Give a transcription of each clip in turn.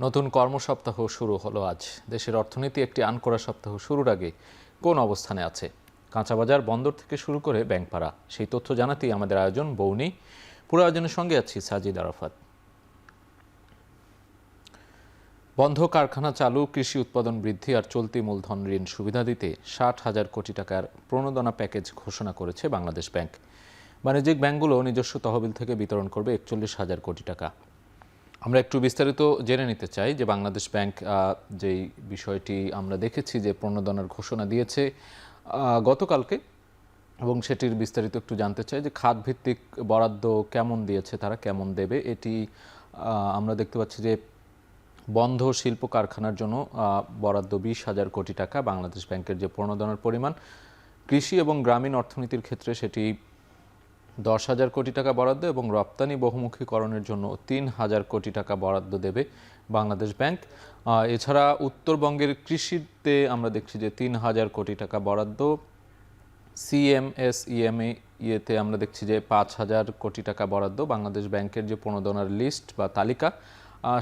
নতুন কর্মসপ্তাহ শুরু হলো আজ। দেশের অর্থনীতি একটি আনকোরা সপ্তাহ শুরুর আগে কোন অবস্থানে আছে? কাঁচাবাজার, বন্দর থেকে শুরু করে ব্যাংকপাড়া, সেই তথ্য জানাতেই আমাদের আয়োজন বৌনি। পুরো আয়োজনের সঙ্গে আছি সাজিদ আরাফাত। বন্ধ কারখানা চালু, কৃষি উৎপাদন বৃদ্ধি আর চলতি মূলধন ঋণ সুবিধা দিতে 60,000 কোটি টাকার প্রণোদনা প্যাকেজ ঘোষণা করেছে বাংলাদেশ ব্যাংক। বাণিজ্যিক ব্যাংকগুলো নিজস্ব তহবিল থেকে বিতরণ করবে 41,000 কোটি টাকা। আমরা একটু বিস্তারিত জেনে নিতে চাই যে বাংলাদেশ ব্যাংক যেই বিষয়টি আমরা দেখেছি যে প্রণোদনার ঘোষণা দিয়েছে গতকালকে, এবং সেটির বিস্তারিত একটু জানতে চাই যে খাতভিত্তিক বরাদ্দ কেমন দিয়েছে, তারা কেমন দেবে। এটি আমরা দেখতে পাচ্ছি যে বন্ধ শিল্প কারখানার জন্য বরাদ্দ 20,000 কোটি টাকা। বাংলাদেশ ব্যাংকের যে প্রণোদনার পরিমাণ, কৃষি এবং গ্রামীণ অর্থনীতির ক্ষেত্রে সেটি 10,000 কোটি টাকা বরাদ্দ, এবং রপ্তানি বহুমুখীকরণের জন্য 3,000 কোটি টাকা বরাদ্দ দেবে বাংলাদেশ ব্যাংক। এছাড়া উত্তরবঙ্গের কৃষিতে আমরা দেখছি যে 3,000 কোটি টাকা বরাদ্দ। সিএমএসইএমএ ইয়েতে আমরা দেখছি যে 5,000 কোটি টাকা বরাদ্দ। বাংলাদেশ ব্যাংকের যে প্রণোদনার লিস্ট বা তালিকা,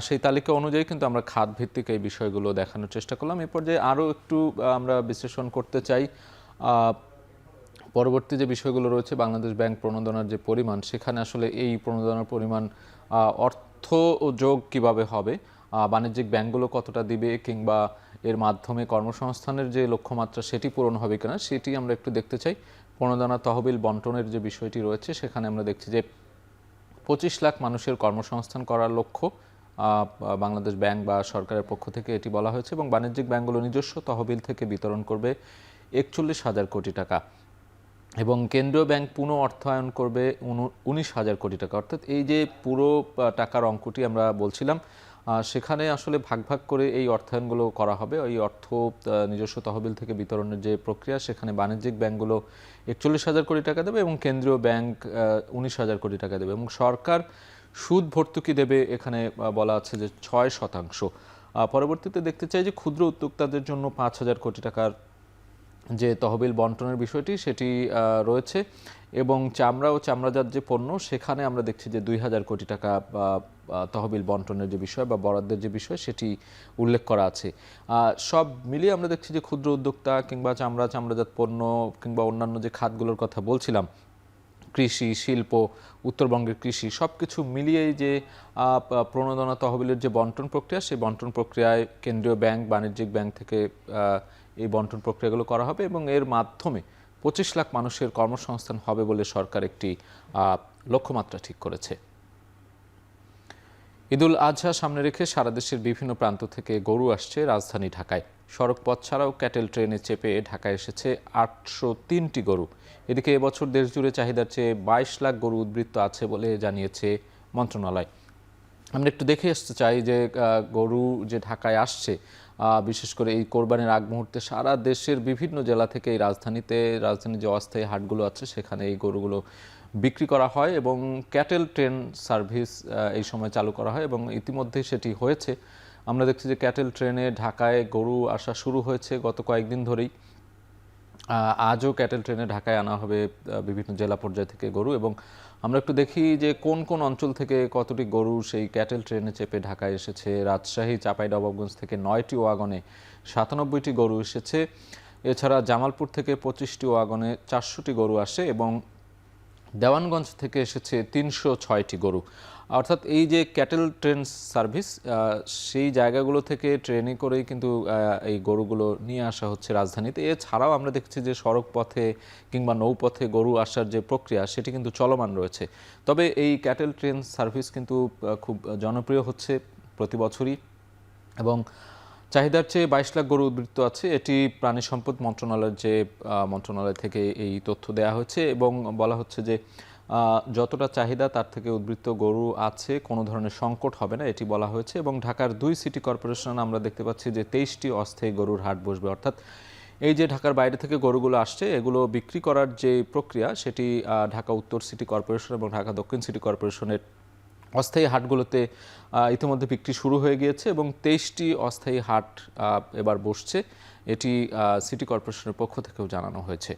সেই তালিকা অনুযায়ী কিন্তু আমরা খাতভিত্তিক এই বিষয়গুলো দেখানোর চেষ্টা করলাম। এ পর্যায়ে আরও একটু আমরা বিশ্লেষণ করতে চাই পরবর্তী যে বিষয়গুলো রয়েছে। বাংলাদেশ ব্যাংক প্রণোদনার যে পরিমাণ, সেখানে আসলে এই প্রণোদনার পরিমাণ অর্থ যোগ কিভাবে হবে, বাণিজ্যিক ব্যাংকগুলো কতটা দিবে, কিংবা এর মাধ্যমে কর্মসংস্থানের যে লক্ষ্যমাত্রা সেটি পূরণ হবে কিনা, সেটি আমরা একটু দেখতে চাই। প্রণোদনা তহবিল বন্টনের যে বিষয়টি রয়েছে, সেখানে আমরা দেখছি যে 25 লাখ মানুষের কর্মসংস্থান করার লক্ষ্য বাংলাদেশ ব্যাংক বা সরকারের পক্ষ থেকে এটি বলা হয়েছে, এবং বাণিজ্যিক ব্যাংকগুলো নিজস্ব তহবিল থেকে বিতরণ করবে 41,000 কোটি টাকা, এবং কেন্দ্রীয় ব্যাংক পুনঃ অর্থায়ন করবে 19,000 কোটি টাকা। অর্থাৎ এই যে পুরো টাকার অঙ্কটি আমরা বলছিলাম, সেখানে আসলে ভাগ ভাগ করে এই অর্থায়নগুলো করা হবে। এই অর্থ নিজস্ব তহবিল থেকে বিতরণের যে প্রক্রিয়া, সেখানে বাণিজ্যিক ব্যাংকগুলো 41,000 কোটি টাকা দেবে এবং কেন্দ্রীয় ব্যাংক 19,000 কোটি টাকা দেবে, এবং সরকার সুদ ভর্তুকি দেবে। এখানে বলা আছে যে 6%। পরবর্তীতে দেখতে চাই যে ক্ষুদ্র উদ্যোক্তাদের জন্য 5,000 কোটি টাকার যে তহবিল বন্টনের বিষয়টি, সেটি রয়েছে, এবং চামড়া ও চামড়াজাত যে পণ্য, সেখানে আমরা দেখছি যে 2,000 কোটি টাকা তহবিল বন্টনের যে বিষয় বা বরাদ্দের যে বিষয়, সেটি উল্লেখ করা আছে। সব মিলিয়ে আমরা দেখছি যে ক্ষুদ্র উদ্যোক্তা কিংবা চামড়াজাত পণ্য কিংবা অন্যান্য যে খাতগুলোর কথা বলছিলাম, কৃষি, শিল্প, উত্তরবঙ্গের কৃষি, সব কিছু মিলিয়েই যে প্রণোদনা তহবিলের যে বন্টন প্রক্রিয়া, সেই বন্টন প্রক্রিয়ায় কেন্দ্রীয় ব্যাংক, বাণিজ্যিক ব্যাংক থেকে এই বন্টন প্রক্রিয়াগুলো করা হবে, এবং এর মাধ্যমে 25 লাখ মানুষের কর্মসংস্থান হবে বলে সরকার একটি লক্ষ্যমাত্রা ঠিক করেছে। ঈদুল আজহা সামনে রেখে সারা দেশের বিভিন্ন প্রান্ত থেকে গরু আসছে রাজধানী ঢাকায়। সড়ক পথ ছাড়াও ক্যাটেল ট্রেনে চেপে ঢাকায় এসেছে 803টি গরু। এদিকে এবছর দেশ জুড়ে চাহিদার চেয়ে 22 লাখ গরু উদ্বৃত্ত আছে বলে জানিয়েছে মন্ত্রণালয়। আমরা একটু দেখে আসতে চাই যে গরু যে ঢাকায় আসছে, বিশেষ করে এই কোরবানির আগ মুহূর্তে সারা দেশের বিভিন্ন জেলা থেকে এই রাজধানীর যে অস্থায়ী হাটগুলো আছে, সেখানে এই গরুগুলো বিক্রি করা হয়, এবং ক্যাটেল ট্রেন সার্ভিস এই সময় চালু করা হয়, এবং ইতিমধ্যে সেটি হয়েছে। আমরা দেখছি যে ক্যাটেল ট্রেনে ঢাকায় গরু আসা শুরু হয়েছে গত কয়েকদিন ধরেই। আজও ক্যাটেল ট্রেনে ঢাকায় আনা হবে বিভিন্ন জেলা পর্যায় থেকে গরু, এবং আমরা একটু দেখি যে কোন কোন অঞ্চল থেকে কতটি গরু সেই ক্যাটেল ট্রেনে চেপে ঢাকায় এসেছে। রাজশাহী, চাঁপাইনবাবগঞ্জ থেকে 9টি ওয়াগনে 97টি গরু এসেছে। এছাড়া জামালপুর থেকে 25টি ওয়াগনে 400টি গরু আসে, এবং দেওয়ানগঞ্জ থেকে এসেছে 306টি গরু। অর্থাৎ এই যে ক্যাটেল ট্রেন সার্ভিস, সেই জায়গাগুলো থেকে ট্রেনে করেই কিন্তু এই গরুগুলো নিয়ে আসা হচ্ছে রাজধানীতে। এছাড়াও আমরা দেখছি যে সড়ক পথে কিংবা নৌপথে গরু আসার যে প্রক্রিয়া, সেটি কিন্তু চলমান রয়েছে। তবে এই ক্যাটেল ট্রেন সার্ভিস কিন্তু খুব জনপ্রিয় হচ্ছে প্রতি বছরই, এবং চাহিদার চেয়ে 22 লাখ গরু উদ্বৃত্ত আছে। এটি প্রাণী সম্পদ মন্ত্রণালয় থেকে এই তথ্য দেওয়া হয়েছে, এবং বলা হচ্ছে যে যতটা চাহিদা তার থেকে উদ্বৃত্ত গরু আছে, কোনো ধরনের সংকট হবে না, এটি বলা হয়েছে। এবং ঢাকার 2 সিটি কর্পোরেশন আমরা দেখতে পাচ্ছি যে 23টি অস্থায়ী গরুর হাট বসবে। অর্থাৎ এই যে ঢাকার বাইরে থেকে গরুগুলো আসছে, এগুলো বিক্রি করার যে প্রক্রিয়া, সেটি ঢাকা উত্তর সিটি কর্পোরেশন এবং ঢাকা দক্ষিণ সিটি কর্পোরেশনের অস্থায়ী হাটগুলোতে ইতিমধ্যে বিক্রি শুরু হয়ে গিয়েছে এবং 23টি অস্থায়ী হাট এবার বসছে, এটি সিটি কর্পোরেশনের পক্ষ থেকেও জানানো হয়েছে।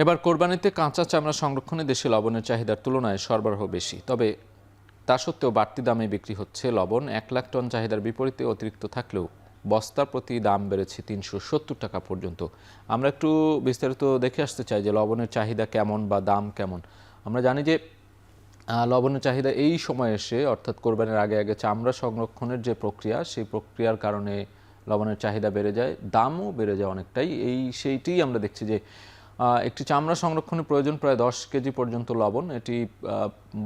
এবার কোরবানিতে কাঁচা চামড়া সংরক্ষণে দেশে লবণের চাহিদার তুলনায় সরবরাহ বেশি, তবে তা সত্ত্বেও বাড়তি দামে বিক্রি হচ্ছে লবণ। 1 লাখ টন চাহিদার বিপরীতে অতিরিক্ত থাকলেও বস্তা প্রতি দাম বেড়েছে 370 টাকা পর্যন্ত। আমরা একটু বিস্তারিত দেখে আসতে চাই যে লবণের চাহিদা কেমন বা দাম কেমন। আমরা জানি যে লবণের চাহিদা এই সময় এসে, অর্থাৎ কোরবানির আগে আগে চামড়া সংরক্ষণের যে প্রক্রিয়া, সেই প্রক্রিয়ার কারণে লবণের চাহিদা বেড়ে যায়, দামও বেড়ে যায় অনেকটাই। সেইটিই আমরা দেখছি যে একটি চামড়া সংরক্ষণের প্রয়োজন প্রায় 10 কেজি পর্যন্ত লবণ। এটি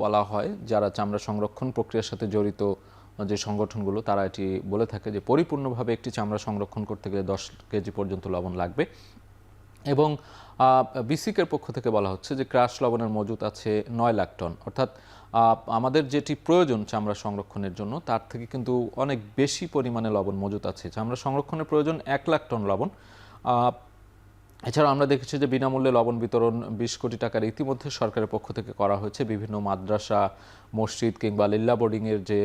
বলা হয়, যারা চামড়া সংরক্ষণ প্রক্রিয়ার সাথে জড়িত যে সংগঠনগুলো, তারা এটি বলে থাকে যে পরিপূর্ণভাবে একটি চামড়া সংরক্ষণ করতে গেলে 10 কেজি পর্যন্ত লবণ লাগবে। এবং বিসিকের পক্ষ থেকে বলা হচ্ছে যে ক্রাশ লবণের মজুত আছে 9 লাখ টন, অর্থাৎ আমাদের যেটি প্রয়োজন চামড়া সংরক্ষণের জন্য তার থেকে কিন্তু অনেক বেশি পরিমাণে লবণ মজুত আছে। চামড়া সংরক্ষণের প্রয়োজন 1 লাখ টন লবণ। এছাড়াও আমরা দেখেছি যে বিনামূল্যে লবণ বিতরণ 20 কোটি টাকার ইতিমধ্যে সরকারের পক্ষ থেকে করা হয়েছে। বিভিন্ন মাদ্রাসা, মসজিদ কিংবা লিল্লা বোর্ডিংয়ের যে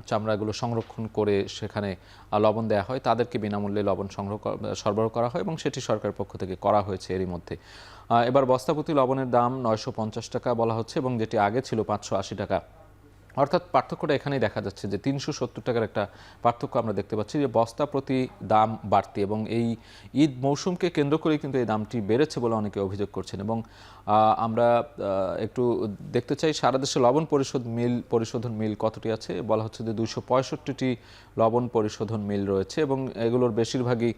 চামড়াগুলো সংরক্ষণ করে সেখানে লবণ দেওয়া হয়, তাদেরকে বিনামূল্যে লবণ সরবরাহ করা হয় এবং সেটি সরকারের পক্ষ থেকে করা হয়েছে এরই মধ্যে। এবার বস্তাপ্রতি লবণের দাম 950 টাকা বলা হচ্ছে এবং যেটি আগে ছিল 580 টাকা। অর্থাৎ পার্থক্যটা এখানেই দেখা যাচ্ছে যে 370 টাকার একটা পার্থক্য আমরা দেখতে পাচ্ছি, যে বস্তা প্রতি দাম বাড়তি এবং এই ঈদ মৌসুমকে কেন্দ্র করেই কিন্তু এই দামটি বেড়েছে বলে অনেকে অভিযোগ করছেন। এবং আমরা একটু দেখতে চাই সারা দেশে লবণ পরিশোধন মিল কতটি আছে। বলা হচ্ছে যে 265টি লবণ পরিশোধন মিল রয়েছে এবং এগুলোর বেশিরভাগই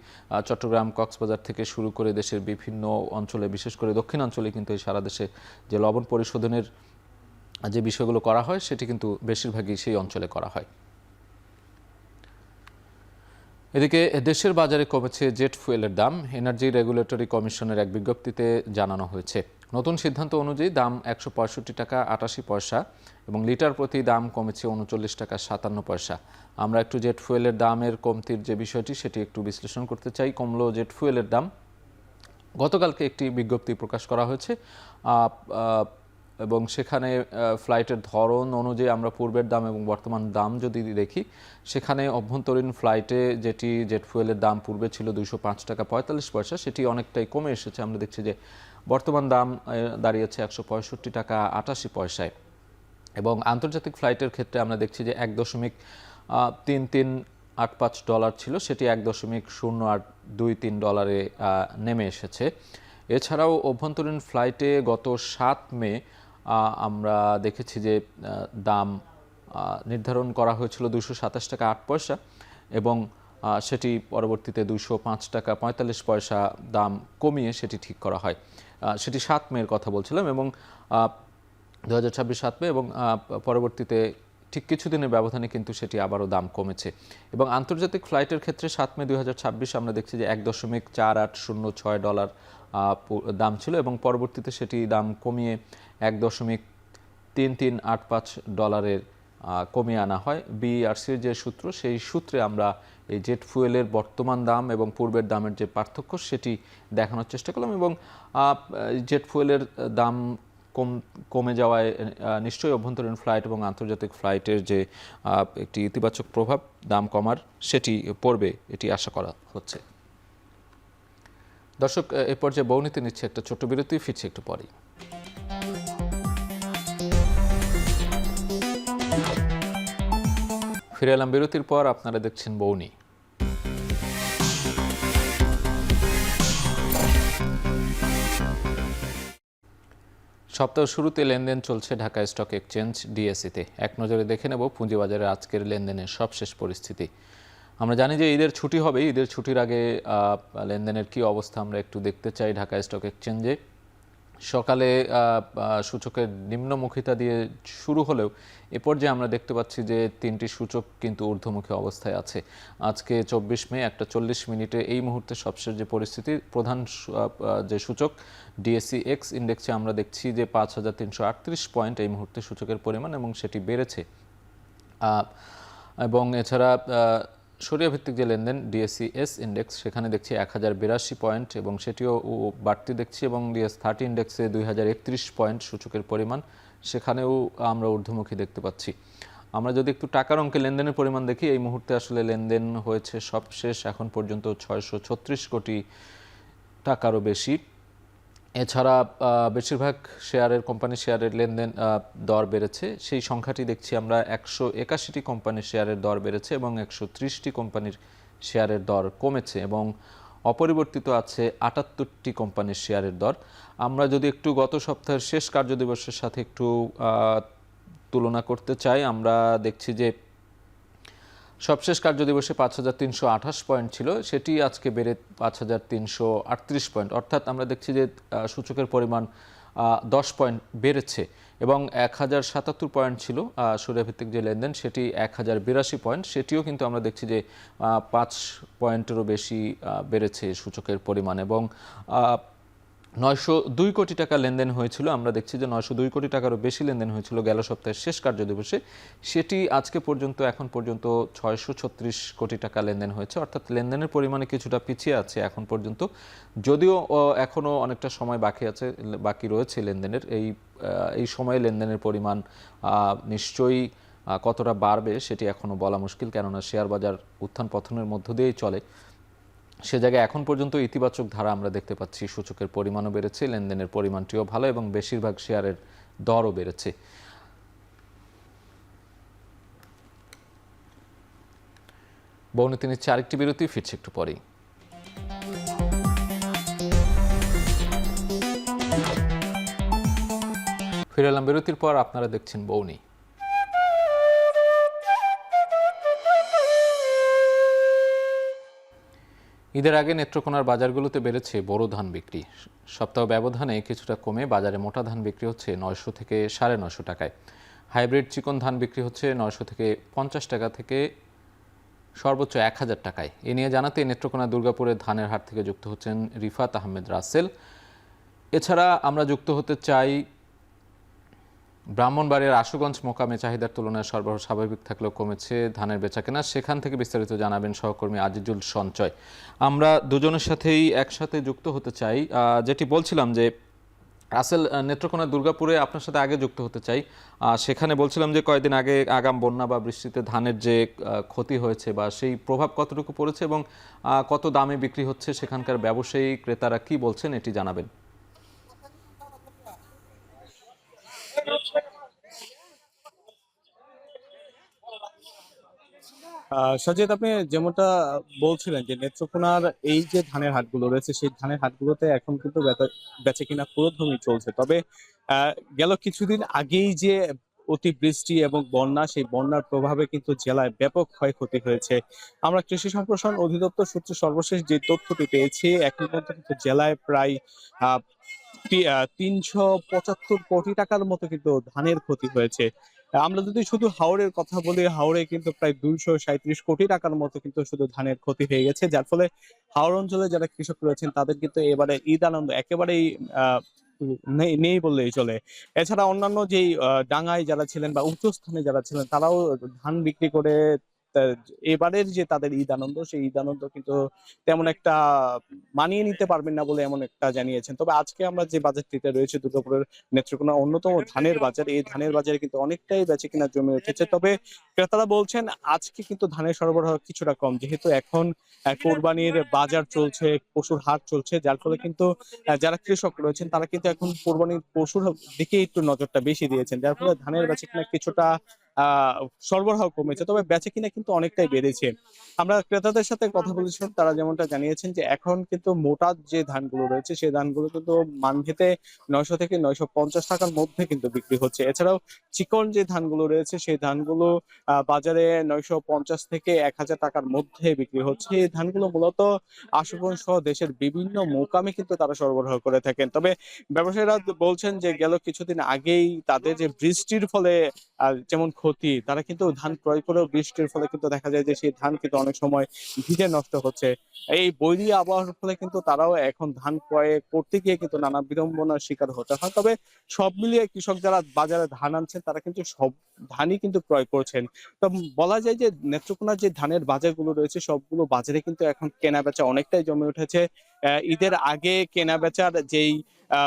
চট্টগ্রাম, কক্সবাজার থেকে শুরু করে দেশের বিভিন্ন অঞ্চলে, বিশেষ করে দক্ষিণাঞ্চলে কিন্তু এই সারা দেশে যে লবণ পরিশোধনের যে বিষয়গুলো করা হয় সেটি কিন্তু বেশিরভাগই সেই অঞ্চলে করা হয়। এদিকে দেশের বাজারে কমেছে জেট ফুয়েলের দাম। এনার্জি রেগুলেটরি কমিশনের এক বিজ্ঞপ্তিতে জানানো হয়েছে, নতুন সিদ্ধান্ত অনুযায়ী দাম 165 টাকা 88 পয়সা এবং লিটার প্রতি দাম কমেছে 39 টাকা 57 পয়সা। আমরা একটু জেট ফুয়েলের দামের কমতির যে বিষয়টি সেটি একটু বিশ্লেষণ করতে চাই। কমলো জেট ফুয়েলের দাম। গতকালকে একটি বিজ্ঞপ্তি প্রকাশ করা হয়েছে এবং সেখানে ফ্লাইটের ধরন অনুযায়ী আমরা পূর্বের দাম এবং বর্তমান দাম যদি দেখি, সেখানে অভ্যন্তরীণ ফ্লাইটে যেটি জেট ফুয়েলের দাম পূর্বে ছিল 205 টাকা 45 পয়সা, সেটি অনেকটাই কমে এসেছে। আমরা দেখছি যে বর্তমান দাম দাঁড়িয়েছে 165 টাকা 88 পয়সায়। এবং আন্তর্জাতিক ফ্লাইটের ক্ষেত্রে আমরা দেখছি যে 1.3385 ডলার ছিল, সেটি 1.0823 ডলারে নেমে এসেছে। এছাড়াও অভ্যন্তরীণ ফ্লাইটে গত 7 মে আমরা দেখেছি যে দাম নির্ধারণ করা হয়েছিল 227 টাকা 8 পয়সা এবং সেটি পরবর্তীতে 205 টাকা 45 পয়সা দাম কমিয়ে সেটি ঠিক করা হয়। সেটি 7 মের কথা বলছিলাম এবং 2026 7 মে এবং পরবর্তীতে ঠিক কিছুদিনের ব্যবধানে কিন্তু সেটি আবারও দাম কমেছে। এবং আন্তর্জাতিক ফ্লাইটের ক্ষেত্রে 7 মে 2026 আমরা দেখছি যে 1.4806 ডলার দাম ছিল এবং পরবর্তীতে সেটি দাম কমিয়ে 1.3385 ডলারের কমিয়ে আনা হয়। বিআরসির যে সূত্র, সেই সূত্রে আমরা এই জেট ফুয়েলের বর্তমান দাম এবং পূর্বের দামের যে পার্থক্য সেটি দেখানোর চেষ্টা করলাম এবং জেট ফুয়েলের দাম কমে যাওয়ায় নিশ্চয়ই অভ্যন্তরীণ ফ্লাইট এবং আন্তর্জাতিক ফ্লাইটের যে একটি ইতিবাচক প্রভাব দাম কমার সেটি পড়বে, এটি আশা করা হচ্ছে। দর্শক, এ পর্যায়ে বৌনিতে নিচ্ছে একটা ছোট্ট বিরতি, ফিরছে একটু পরেই। ফিরে এলাম বিরতির পর, আপনারা দেখছেন বৌনি। সপ্তাহ শুরুতে লেনদেন চলছে ঢাকা স্টক এক্সচেঞ্জ ডিএসইতে। এক নজরে দেখে নেব পুঁজিবাজারের আজকের লেনদেনের সবশেষ পরিস্থিতি। আমরা জানি যে ঈদের ছুটি হবে, ঈদের ছুটির আগে লেনদেনের কি অবস্থা আমরা একটু দেখতে চাই। ঢাকা স্টক এক্সচেঞ্জে সকালে সূচকের নিম্নমুখিতা দিয়ে শুরু হলেও এ পর্যায়ে আমরা দেখতে পাচ্ছি যে তিনটি সূচক কিন্তু ঊর্ধ্বমুখী অবস্থায় আছে। আজকে 24 মে 1:40 মিনিটে এই মুহূর্তে সবশেষ যে পরিস্থিতি, প্রধান যে সূচক ডিএসই এক্স ইন্ডেক্সে আমরা দেখছি যে 5338 পয়েন্ট এই মুহূর্তে সূচকের পরিমাণ এবং সেটি বেড়েছে। এবং এছাড়া সরিয়া ভিত্তিক যে লেনদেন ডিএসই এস ইন্ডেক্স, সেখানে দেখছি 1082 পয়েন্ট এবং সেটিও বাড়তি দেখছি এবং ডিএস 30 ইন্ডেক্সে 2031 পয়েন্ট সূচকের পরিমাণ, সেখানেও আমরা ঊর্ধ্বমুখী দেখতে পাচ্ছি। আমরা যদি একটু টাকার অঙ্কে লেনদেনের পরিমাণ দেখি, এই মুহূর্তে আসলে লেনদেন হয়েছে সবশেষ এখন পর্যন্ত 636 কোটি টাকারও বেশি। এছাড়া বেশিরভাগ কোম্পানির শেয়ারের লেনদেন দর বেড়েছে। সেই সংখ্যাটি দেখছি আমরা 181টি কোম্পানির শেয়ারের দর বেড়েছে এবং 130টি কোম্পানির শেয়ারের দর কমেছে এবং অপরিবর্তিত আছে 78টি কোম্পানির শেয়ারের দর। আমরা যদি একটু গত সপ্তাহের শেষ কার্যদিবসের সাথে একটু তুলনা করতে চাই, আমরা দেখছি যে সবশেষ কার্যদিবসে 5,328 পয়েন্ট ছিল, সেটি আজকে বেড়ে 5,338 পয়েন্ট, অর্থাৎ আমরা দেখছি যে সূচকের পরিমাণ 10 পয়েন্ট বেড়েছে এবং 1,077 পয়েন্ট ছিল সূর্যভিত্তিক যে লেনদেন, সেটি 1,082 পয়েন্ট, সেটিও কিন্তু আমরা দেখছি যে 5 পয়েন্টেরও বেশি বেড়েছে সূচকের পরিমাণ এবং 902 কোটি টাকা লেনদেন হয়েছিল। আমরা দেখছি যে 902 কোটি টাকারও বেশি লেনদেন হয়েছিল গেল সপ্তাহের শেষ কার্যদিবসে, সেটি আজকে পর্যন্ত এখন পর্যন্ত 636 কোটি টাকা লেনদেন হয়েছে, অর্থাৎ লেনদেনের পরিমাণে কিছুটা পিছিয়ে আছে এখন পর্যন্ত, যদিও এখনও অনেকটা সময় বাকি রয়েছে লেনদেনের। এই সময়ে লেনদেনের পরিমাণ নিশ্চয়ই কতটা বাড়বে সেটি এখনও বলা মুশকিল, কেননা শেয়ার বাজার উত্থান পতনের মধ্য দিয়েই চলে। সে জায়গায় এখন পর্যন্ত ইতিবাচক ধারা আমরা দেখতে পাচ্ছি, সূচকের পরিমাণও বেড়েছে, লেনদেনের পরিমাণটিও ভালো এবং বেশিরভাগ শেয়ারের দরও বেড়েছে। বৌনি তিনি আরেকটি বিরতি, ফিরছে একটু পরেই। ফিরে এলাম বিরতির পর, আপনারা দেখছেন বৌনি। ঈদের আগে নেত্রকোনার বাজারগুলোতে বেড়েছে বোরো ধান বিক্রি। সপ্তাহ ব্যবধানে কিছুটা কমে বাজারে মোটা ধান বিক্রি হচ্ছে 900 থেকে 950 টাকায়। হাইব্রিড চিকন ধান বিক্রি হচ্ছে 900 থেকে 50 টাকা থেকে সর্বোচ্চ 1000 টাকায়। এ নিয়ে জানাতে নেত্রকোনা দুর্গাপুরের ধানের হাট থেকে যুক্ত হচ্ছেন রিফাত আহমেদ রাসেল। এছাড়া আমরা যুক্ত হতে চাই ব্রাহ্মণবাড়িয়ার আশুগঞ্জ মোকামে চাহিদার তুলনায় সরবরাহ স্বাভাবিক থাকলেও কমেছে ধানের বেচাকেনা, সেখান থেকে বিস্তারিত জানাবেন সহকর্মী আজিজুল সঞ্চয়। আমরা দুজনের সাথেই একসাথে যুক্ত হতে চাই। যেটি বলছিলাম যে রাসেল, নেত্রকোনা দুর্গাপুরে আপনার সাথে আগে যুক্ত হতে চাই। সেখানে বলছিলাম যে কয়েকদিন আগে আগাম বন্যা বা বৃষ্টিতে ধানের যে ক্ষতি হয়েছে বা সেই প্রভাব কতটুকু পড়েছে এবং কত দামে বিক্রি হচ্ছে, সেখানকার ব্যবসায়ী ক্রেতারা কি বলছেন এটি জানাবেন। সাজিদ, আপনি যেমনটা বলছিলেন যে নেত্রকোনার এই যে ধানের হাটগুলো রয়েছে, সেই ধানের হাটগুলোতে এখন কিন্তু বেচা কিনা পুরোদমই চলছে। তবে গেল কিছুদিন আগেই যে অতিবৃষ্টি এবং বন্যা, সেই বন্যার প্রভাবে কিন্তু জেলায় ব্যাপক ক্ষয়ক্ষতি হয়েছে। আমরা কৃষি সম্প্রসারণ অধিদপ্তর সূত্রে সর্বশেষ যে তথ্যটি পেয়েছি, এখন পর্যন্ত কিন্তু জেলায় প্রায় 375 কোটি টাকার মতো কিন্তু ধানের ক্ষতি হয়েছে। আমরা যদি শুধু হাওরের কথা বলি, হাওরে কিন্তু প্রায় 237 কোটি টাকার মতো কিন্তু শুধু ধানের ক্ষতি হয়ে গেছে, যার ফলে হাওর অঞ্চলে যারা কৃষক রয়েছেন তাদের কিন্তু এবারে ঈদ আনন্দ একেবারেই আহ নেই নেই বললেই চলে। এছাড়া অন্যান্য যেই ডাঙায় যারা ছিলেন বা উঁচু স্থানে যারা ছিলেন, তারাও ধান বিক্রি করে এবারের যে তাদের ঈদ আনন্দ, সেই ঈদ আনন্দ কিন্তু তেমন একটা মানিয়ে নিতে পারবেন না বলে এমন একটা জানিয়েছেন। তবে আজকে আমরা যে বাজারটিতে রয়েছে দুর্গাপুরের নেত্রকোনা অন্যতম ধানের বাজার, এই ধানের বাজারে কিন্তু অনেকটাই বেচাকেনা জমে উঠেছে। তবে ক্রেতারা বলছেন আজকে কিন্তু ধানের সরবরাহ কিছুটা কম, যেহেতু এখন কোরবানির বাজার চলছে, পশুর হাট চলছে, যার ফলে কিন্তু যারা কৃষক রয়েছেন তারা কিন্তু এখন কোরবানির পশুর দিকে একটু নজরটা বেশি দিয়েছেন, যার ফলে ধানের বেচাকেনা কিছুটা সরবরাহ কমেছে, তবে বেচাকেনা কিন্তু অনেকটাই বেড়েছে। আমরা ক্রেতাদের সাথে কথা বলেছিলাম, তারা যেমনটা জানিয়েছেন যে এখন কিন্তু মোটা যে ধানগুলো রয়েছে সেই ধানগুলো কিন্তু মান্ডিতে 900 থেকে 950 টাকার মধ্যে কিন্তু বিক্রি হচ্ছে। এছাড়াও চিকন যে ধানগুলো রয়েছে সেই ধানগুলো বাজারে 950 থেকে 1000 টাকার মধ্যে বিক্রি হচ্ছে। এই ধানগুলো মূলত আশুগঞ্জ সহ দেশের বিভিন্ন মোকামে কিন্তু তারা সরবরাহ করে থাকেন। তবে ব্যবসায়ীরা বলছেন যে গেল কিছুদিন আগেই তাদের যে বৃষ্টির ফলে যেমন ক্ষতি, তারা কিন্তু ধান ক্রয় করেও বৃষ্টির ফলে কিন্তু দেখা যায় যে সেই ধান কিন্তু অনেক সময় ভিজে নষ্ট হচ্ছে। এই বৈরী আবহাওয়ার ফলে কিন্তু তারাও এখন ধান ক্রয় করতে গিয়ে কিন্তু নানা বিড়ম্বনার শিকার হতে হয়। তবে সব মিলিয়ে কৃষক যারা বাজারে ধান আনছেন তারা কিন্তু সব ধানই কিন্তু ক্রয় করছেন। তো বলা যায় যে নেত্রকোনার যে ধানের বাজারগুলো রয়েছে সবগুলো বাজারে কিন্তু এখন কেনাবেচা অনেকটাই জমে উঠেছে। ঈদের আগে কেনাবেচার যেই আ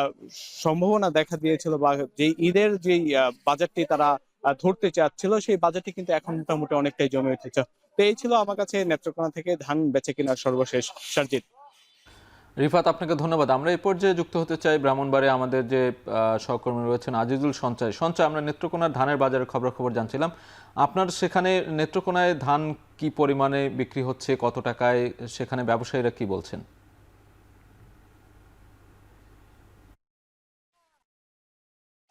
সম্ভাবনা দেখা দিয়েছিল বা যেই ঈদের যেই বাজারটি তারা ধরতে চাচ্ছিল সেই বাজারটি কিন্তু এখন মোটামুটি অনেকটাই জমে উঠেছে। তো এই ছিল আমার কাছে নেত্রকোনা থেকে ধান বেচে কেনার সর্বশেষ। সার্জিত। রিফাত, আপনাকে ধন্যবাদ। আমরা এই পর্যায়ে যুক্ত হতে চাই ব্রাহ্মণবাড়িয়া আমাদের যে সহকর্মী রয়েছেন আজিজুল সঞ্চয়। সঞ্চয়, আমরা নেত্রকোনার ধানের বাজারের খবরাখবর জানছিলাম। আপনার সেখানে নেত্রকোনায় ধান কি পরিমাণে বিক্রি হচ্ছে, কত টাকায়, সেখানে ব্যবসায়ীরা কি বলছেন?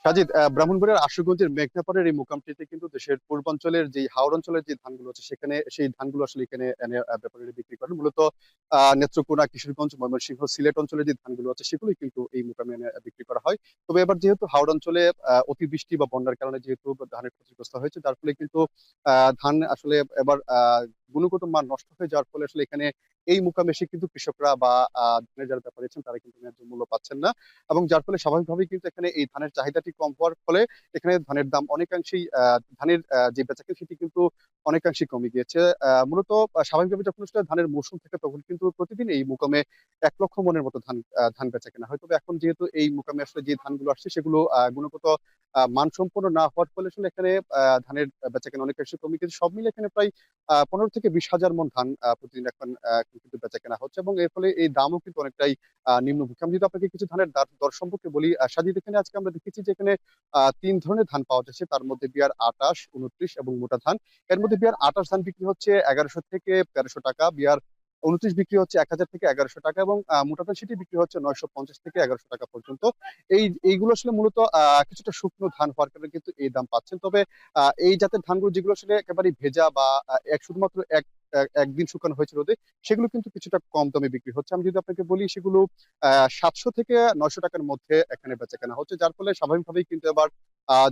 সাজিদ, ব্রাহ্মণবাড়িয়ার আশুগঞ্জের মেঘনাপাড়ের এই মোকামটিতে কিন্তু দেশের পূর্বাঞ্চলের যে হাওর অঞ্চলের যে ধানগুলো আছে সেখানে সেই ধানগুলো আসলে এখানে এনে ব্যাপারীরা বিক্রি করেন। মূলত নেত্রকোনা, কিশোরগঞ্জ, ময়মনসিংহ, সিলেট অঞ্চলের যে ধানগুলো আছে সেগুলোই কিন্তু এই মোকামে এনে বিক্রি করা হয়। তবে এবার যেহেতু হাওর অঞ্চলে অতিবৃষ্টি বা বন্যার কারণে যেহেতু ধানের ক্ষতিগ্রস্ত হয়েছে, যার ফলে কিন্তু ধান আসলে এবার গুণগত মান নষ্ট হয়ে যাওয়ার ফলে আসলে এখানে এই মুকামে এসে কিন্তু কৃষকরা বা ধানের যারা ব্যাপারী আছেন তারা কিন্তু ন্যায্য মূল্য পাচ্ছেন না, এবং যার ফলে স্বাভাবিকভাবেই কিন্তু এখানে এই ধানের চাহিদাটি কম হওয়ার ফলে এখানে ধানের দাম অনেকাংশেই ধানের যে বেচাকেনা সেটি কিন্তু অনেকাংশেই কমে গিয়েছে। মূলত স্বাভাবিকভাবে যখন আসলে ধানের মৌসুম থাকে তখন কিন্তু প্রতিদিন এই মুকামে 1 লক্ষ মনের মতো ধান বেচাকেনা হয়। তবে এখন যেহেতু এই মুকামে আসলে যে ধানগুলো আসছে সেগুলো গুণগত মানসম্পন্ন না হওয়ার ফলে আসলে এখানে ধানের বেচাকেনা অনেকাংশে কমে গেছে। সব মিলে এখানে প্রায় 15 থেকে 20 হাজার মন ধান প্রতিদিন এখন কিন্তু বেচাকেনা হচ্ছে, এবং এর ফলে এই দামও কিন্তু অনেকটাই নিম্নমুখী। আমি যদি আপনাকে কিছু ধানের দর সম্পর্কে বলি, সাজিদ, এখানে আজকে আমরা দেখেছি যে এখানে 3 ধরনের ধান পাওয়া যাচ্ছে। তার মধ্যে বিয়ার 28, 29 এবং মোটা ধান। এর মধ্যে বিয়ার 28 ধান বিক্রি হচ্ছে 1100 থেকে 1300 টাকা, বিয়ার 29 বিক্রি হচ্ছে 1000 থেকে 1100 টাকা, এবং মোটা ধান সেটি বিক্রি হচ্ছে 950 থেকে 1100 টাকা পর্যন্ত। এইগুলো আসলে মূলত কিছুটা শুকনো ধান হওয়ার কারণে কিন্তু এই দাম পাচ্ছেন। তবে এই জাতের ধানগুলো যেগুলো আসলে একেবারে ভেজা বা শুধুমাত্র একদিন শুকানো হয়েছে রোদে, সেগুলো কিন্তু কিছুটা কম দামে বিক্রি হচ্ছে। আমি যদি আপনাকে বলি সেগুলো 700 থেকে 900 টাকার মধ্যে এখানে বেচাকেনা হচ্ছে, যার ফলে স্বাভাবিকভাবেই কিন্তু এবার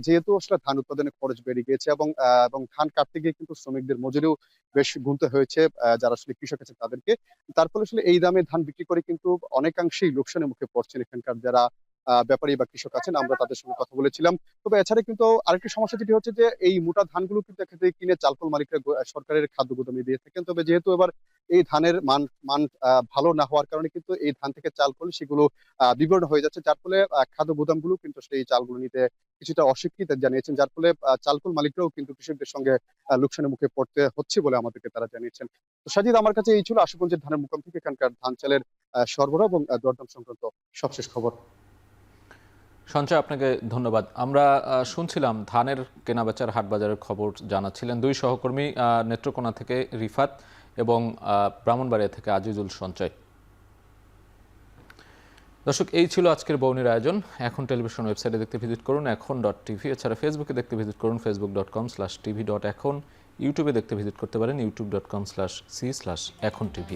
যেহেতু আসলে ধান উৎপাদনের খরচ বেড়ে গিয়েছে, এবং ধান কাটতে গিয়ে কিন্তু শ্রমিকদের মজুরিও বেশ গুনতে হয়েছে যারা আসলে কৃষক আছে তাদেরকে। তার ফলে আসলে এই দামে ধান বিক্রি করে কিন্তু অনেকাংশেই লোকসানের মুখে পড়ছেন এখানকার যারা ব্যাপারী বা কৃষক আছেন। আমরা তাদের সঙ্গে কথা বলেছিলাম। তবে এছাড়া কিন্তু আরেকটি সমস্যা যেটি হচ্ছে যে এই মোটা ধানগুলো কিন্তু এক্ষেত্রে কিনে চালকল মালিকরা সরকারের খাদ্য গুদামে দিয়ে থাকেন। তবে যেহেতু এবার এই ধানের মান মান ভালো না হওয়ার কারণে কিন্তু এই ধান থেকে চাল করলে সেগুলো বিবর্ণ হয়ে যাচ্ছে, যার ফলে খাদ্য গুদামগুলো কিন্তু সেই চালগুলো নিতে কিছুটা অস্বীকৃতি জানিয়েছেন, যার ফলে চালকল মালিকরাও কিন্তু কৃষকদের সঙ্গে লোকসানের মুখে পড়তে হচ্ছে বলে আমাদেরকে তারা জানিয়েছেন। তো সাজিদ, আমার কাছে এই ছিল আশুগঞ্জের ধানের মুকাম থেকে এখানকার ধান চালের সরবরাহ এবং দরদাম সংক্রান্ত সবশেষ খবর। সঞ্চয়, আপনাকে ধন্যবাদ। আমরা শুনছিলাম ধানের কেনাবেচার হাট বাজারের খবর জানাচ্ছিলেন দুই সহকর্মী, নেত্রকোনা থেকে রিফাত এবং ব্রাহ্মণবাড়িয়া থেকে আজিজুল সঞ্চয়। দর্শক, এই ছিল আজকের বৌনির আয়োজন। এখন টেলিভিশন ওয়েবসাইটে দেখতে ভিজিট করুন এখন.tv। এছাড়া ফেসবুকে দেখতে ভিজিট করুন facebook.com/tv.এখন। ইউটিউবে দেখতে ভিজিট করতে পারেন youtube.com/c/echontv।